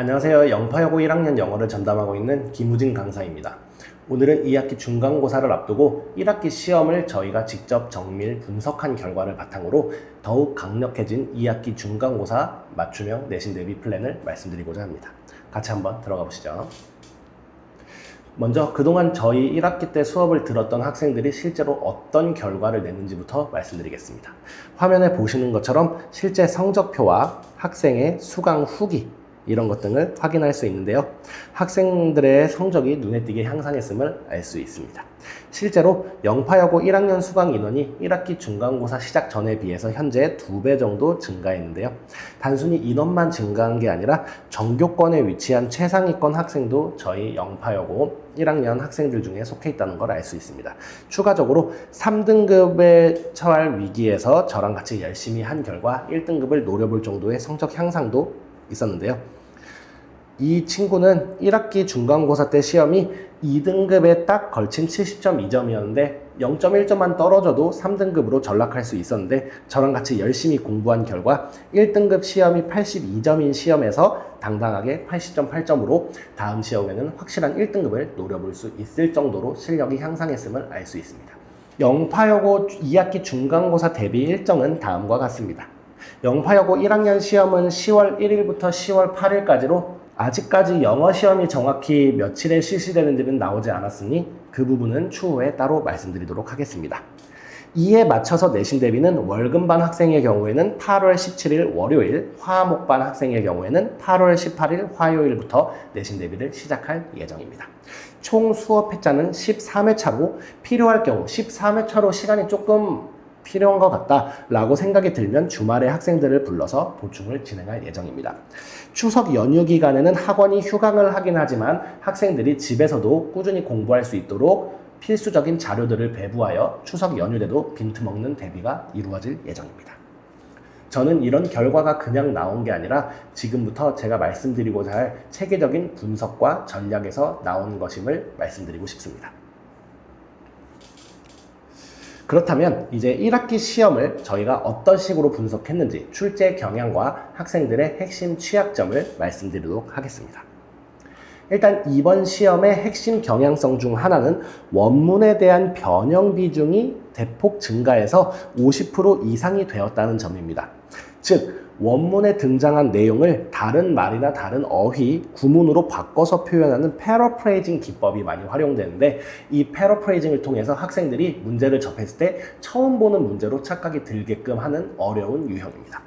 안녕하세요. 영파여고 1학년 영어를 전담하고 있는 김우진 강사입니다. 오늘은 2학기 중간고사를 앞두고 1학기 시험을 저희가 직접 정밀 분석한 결과를 바탕으로 더욱 강력해진 2학기 중간고사 맞춤형 내신 대비 플랜을 말씀드리고자 합니다. 같이 한번 들어가 보시죠. 먼저 그동안 저희 1학기 때 수업을 들었던 학생들이 실제로 어떤 결과를 냈는지부터 말씀드리겠습니다. 화면에 보시는 것처럼 실제 성적표와 학생의 수강 후기 이런 것 등을 확인할 수 있는데요. 학생들의 성적이 눈에 띄게 향상했음을 알 수 있습니다. 실제로 영파여고 1학년 수강 인원이 1학기 중간고사 시작 전에 비해서 현재 2배 정도 증가했는데요. 단순히 인원만 증가한 게 아니라 전교권에 위치한 최상위권 학생도 저희 영파여고 1학년 학생들 중에 속해 있다는 걸 알 수 있습니다. 추가적으로 3등급에 처할 위기에서 저랑 같이 열심히 한 결과 1등급을 노려볼 정도의 성적 향상도 있었는데요. 이 친구는 1학기 중간고사 때 시험이 2등급에 딱 걸친 70.2점이었는데 0.1점만 떨어져도 3등급으로 전락할 수 있었는데 저랑 같이 열심히 공부한 결과 1등급 시험이 82점인 시험에서 당당하게 80.8점으로 다음 시험에는 확실한 1등급을 노려볼 수 있을 정도로 실력이 향상했음을 알 수 있습니다. 영파여고 2학기 중간고사 대비 일정은 다음과 같습니다. 영파여고 1학년 시험은 10월 1일부터 10월 8일까지로 아직까지 영어 시험이 정확히 며칠에 실시되는지는 나오지 않았으니 그 부분은 추후에 따로 말씀드리도록 하겠습니다. 이에 맞춰서 내신 대비는 월금반 학생의 경우에는 8월 17일 월요일, 화목반 학생의 경우에는 8월 18일 화요일부터 내신 대비를 시작할 예정입니다. 총 수업 회차는 13회차로 필요할 경우 13회차로 시간이 조금 필요한 것 같다라고 생각이 들면 주말에 학생들을 불러서 보충을 진행할 예정입니다. 추석 연휴 기간에는 학원이 휴강을 하긴 하지만 학생들이 집에서도 꾸준히 공부할 수 있도록 필수적인 자료들을 배부하여 추석 연휴 때도 빈틈없는 대비가 이루어질 예정입니다. 저는 이런 결과가 그냥 나온 게 아니라 지금부터 제가 말씀드리고자 할 체계적인 분석과 전략에서 나온 것임을 말씀드리고 싶습니다. 그렇다면 이제 1학기 시험을 저희가 어떤 식으로 분석했는지 출제 경향과 학생들의 핵심 취약점을 말씀드리도록 하겠습니다. 일단 이번 시험의 핵심 경향성 중 하나는 원문에 대한 변형 비중이 대폭 증가해서 50% 이상이 되었다는 점입니다. 즉 원문에 등장한 내용을 다른 말이나 다른 어휘, 구문으로 바꿔서 표현하는 패러프레이징 기법이 많이 활용되는데 이 패러프레이징을 통해서 학생들이 문제를 접했을 때 처음 보는 문제로 착각이 들게끔 하는 어려운 유형입니다.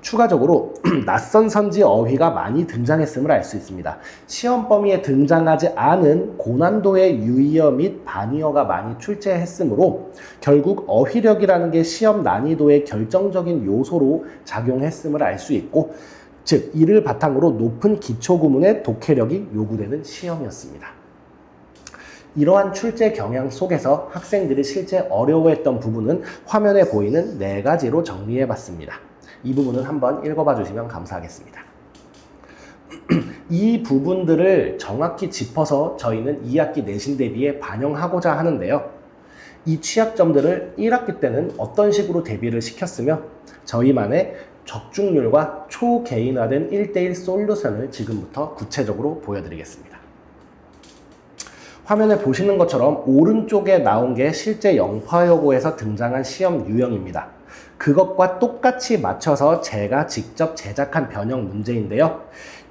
추가적으로 낯선 선지 어휘가 많이 등장했음을 알 수 있습니다. 시험 범위에 등장하지 않은 고난도의 유의어 및 반의어가 많이 출제했으므로 결국 어휘력이라는 게 시험 난이도의 결정적인 요소로 작용했음을 알 수 있고, 즉 이를 바탕으로 높은 기초구문의 독해력이 요구되는 시험이었습니다. 이러한 출제 경향 속에서 학생들이 실제 어려워했던 부분은 화면에 보이는 4가지로 정리해봤습니다. 이 부분은 한번 읽어봐 주시면 감사하겠습니다. 이 부분들을 정확히 짚어서 저희는 2학기 내신 대비에 반영하고자 하는데요. 이 취약점들을 1학기 때는 어떤 식으로 대비를 시켰으며 저희만의 적중률과 초개인화된 1:1 솔루션을 지금부터 구체적으로 보여드리겠습니다. 화면에 보시는 것처럼 오른쪽에 나온 게 실제 영파여고에서 등장한 시험 유형입니다. 그것과 똑같이 맞춰서 제가 직접 제작한 변형 문제인데요.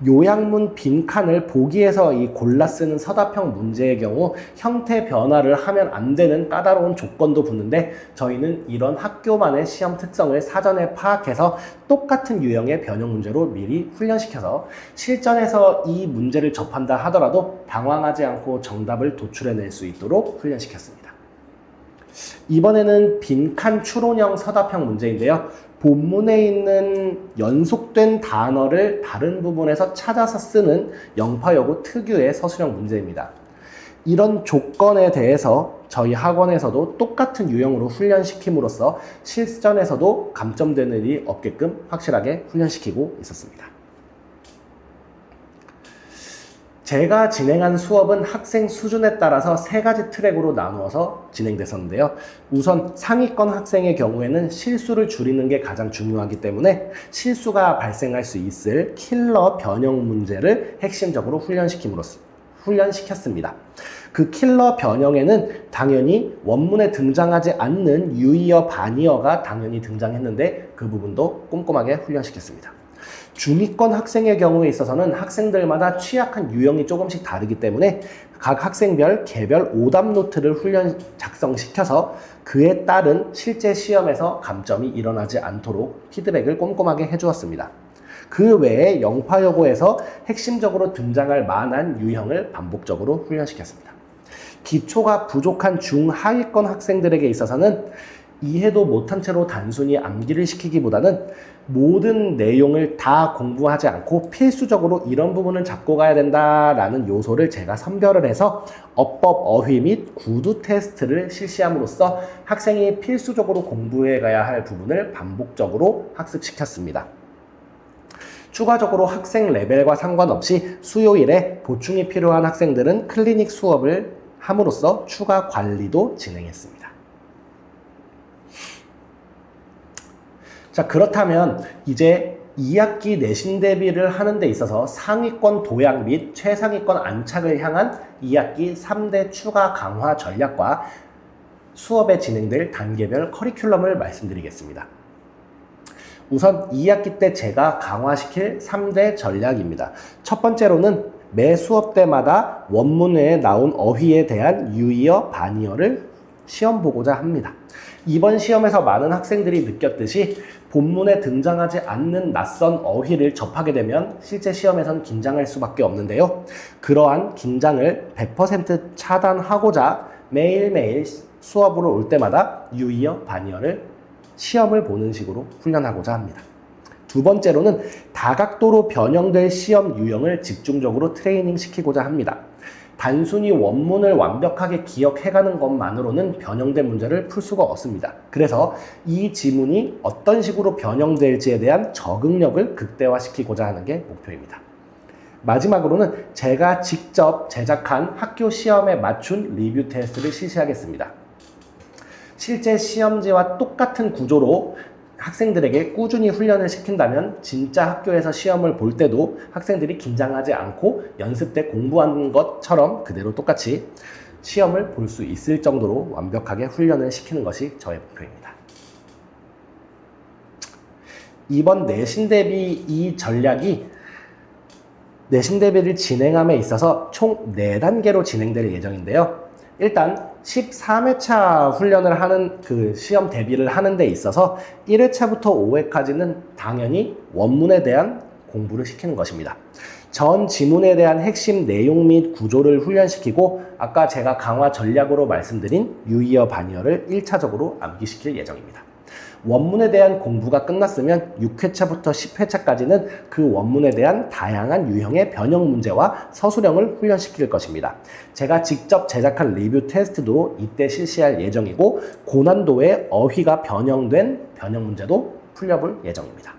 요약문 빈칸을 보기에서 이 골라 쓰는 서답형 문제의 경우 형태 변화를 하면 안 되는 까다로운 조건도 붙는데 저희는 이런 학교만의 시험 특성을 사전에 파악해서 똑같은 유형의 변형 문제로 미리 훈련시켜서 실전에서 이 문제를 접한다 하더라도 당황하지 않고 정답을 도출해낼 수 있도록 훈련시켰습니다. 이번에는 빈칸 추론형 서답형 문제인데요. 본문에 있는 연속된 단어를 다른 부분에서 찾아서 쓰는 영파여고 특유의 서술형 문제입니다. 이런 조건에 대해서 저희 학원에서도 똑같은 유형으로 훈련시킴으로써 실전에서도 감점되는 일이 없게끔 확실하게 훈련시키고 있었습니다. 제가 진행한 수업은 학생 수준에 따라서 세 가지 트랙으로 나누어서 진행됐었는데요. 우선 상위권 학생의 경우에는 실수를 줄이는 게 가장 중요하기 때문에 실수가 발생할 수 있을 킬러 변형 문제를 핵심적으로 훈련시켰습니다. 그 킬러 변형에는 당연히 원문에 등장하지 않는 유의어, 반의어가 당연히 등장했는데 그 부분도 꼼꼼하게 훈련시켰습니다. 중위권 학생의 경우에 있어서는 학생들마다 취약한 유형이 조금씩 다르기 때문에 각 학생별 개별 오답 노트를 작성시켜서 그에 따른 실제 시험에서 감점이 일어나지 않도록 피드백을 꼼꼼하게 해주었습니다. 그 외에 영파여고에서 핵심적으로 등장할 만한 유형을 반복적으로 훈련시켰습니다. 기초가 부족한 중하위권 학생들에게 있어서는 이해도 못한 채로 단순히 암기를 시키기보다는 모든 내용을 다 공부하지 않고 필수적으로 이런 부분은 잡고 가야 된다라는 요소를 제가 선별을 해서 어법, 어휘 및 구두 테스트를 실시함으로써 학생이 필수적으로 공부해 가야 할 부분을 반복적으로 학습시켰습니다. 추가적으로 학생 레벨과 상관없이 수요일에 보충이 필요한 학생들은 클리닉 수업을 함으로써 추가 관리도 진행했습니다. 자, 그렇다면 이제 2학기 내신 대비를 하는 데 있어서 상위권 도약 및 최상위권 안착을 향한 2학기 3대 추가 강화 전략과 수업에 진행될 단계별 커리큘럼을 말씀드리겠습니다. 우선 2학기 때 제가 강화시킬 3대 전략입니다. 첫 번째로는 매 수업 때마다 원문에 나온 어휘에 대한 유의어, 반의어를 시험 보고자 합니다. 이번 시험에서 많은 학생들이 느꼈듯이 본문에 등장하지 않는 낯선 어휘를 접하게 되면 실제 시험에선 긴장할 수밖에 없는데요. 그러한 긴장을 100% 차단하고자 매일매일 수업으로 올 때마다 유의어, 반의어를 시험을 보는 식으로 훈련하고자 합니다. 두 번째로는 다각도로 변형될 시험 유형을 집중적으로 트레이닝 시키고자 합니다. 단순히 원문을 완벽하게 기억해가는 것만으로는 변형된 문제를 풀 수가 없습니다. 그래서 이 지문이 어떤 식으로 변형될지에 대한 적응력을 극대화시키고자 하는 게 목표입니다. 마지막으로는 제가 직접 제작한 학교 시험에 맞춘 리뷰 테스트를 실시하겠습니다. 실제 시험지와 똑같은 구조로 학생들에게 꾸준히 훈련을 시킨다면 진짜 학교에서 시험을 볼 때도 학생들이 긴장하지 않고 연습 때 공부한 것처럼 그대로 똑같이 시험을 볼 수 있을 정도로 완벽하게 훈련을 시키는 것이 저의 목표입니다. 이번 내신 대비 이 전략이 내신 대비를 진행함에 있어서 총 4단계로 진행될 예정인데요. 일단 13회차 훈련을 하는 그 시험 대비를 하는 데 있어서 1회차부터 5회까지는 당연히 원문에 대한 공부를 시키는 것입니다. 전 지문에 대한 핵심 내용 및 구조를 훈련시키고 아까 제가 강화 전략으로 말씀드린 유의어, 반의어를 1차적으로 암기시킬 예정입니다. 원문에 대한 공부가 끝났으면 6회차부터 10회차까지는 그 원문에 대한 다양한 유형의 변형 문제와 서술형을 훈련시킬 것입니다. 제가 직접 제작한 리뷰 테스트도 이때 실시할 예정이고 고난도의 어휘가 변형된 변형 문제도 풀려볼 예정입니다.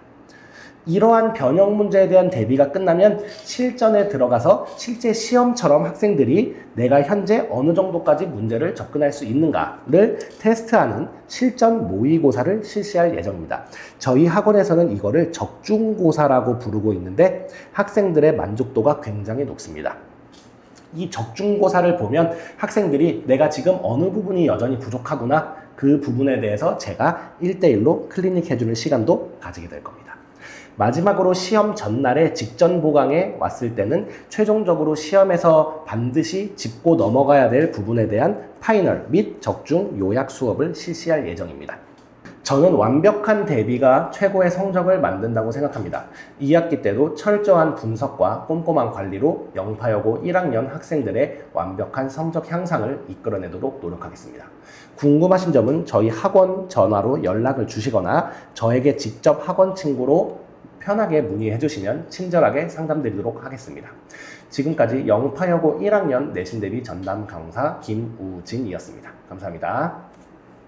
이러한 변형 문제에 대한 대비가 끝나면 실전에 들어가서 실제 시험처럼 학생들이 내가 현재 어느 정도까지 문제를 접근할 수 있는가를 테스트하는 실전 모의고사를 실시할 예정입니다. 저희 학원에서는 이거를 적중고사라고 부르고 있는데 학생들의 만족도가 굉장히 높습니다. 이 적중고사를 보면 학생들이 내가 지금 어느 부분이 여전히 부족하구나, 그 부분에 대해서 제가 1대1로 클리닉 해주는 시간도 가지게 될 겁니다. 마지막으로 시험 전날에 직전 보강에 왔을 때는 최종적으로 시험에서 반드시 짚고 넘어가야 될 부분에 대한 파이널 및 적중 요약 수업을 실시할 예정입니다. 저는 완벽한 대비가 최고의 성적을 만든다고 생각합니다. 2학기 때도 철저한 분석과 꼼꼼한 관리로 영파여고 1학년 학생들의 완벽한 성적 향상을 이끌어내도록 노력하겠습니다. 궁금하신 점은 저희 학원 전화로 연락을 주시거나 저에게 직접 학원 친구로 편하게 문의해 주시면 친절하게 상담드리도록 하겠습니다. 지금까지 영파여고 1학년 내신 대비 전담 강사 김우진이었습니다. 감사합니다.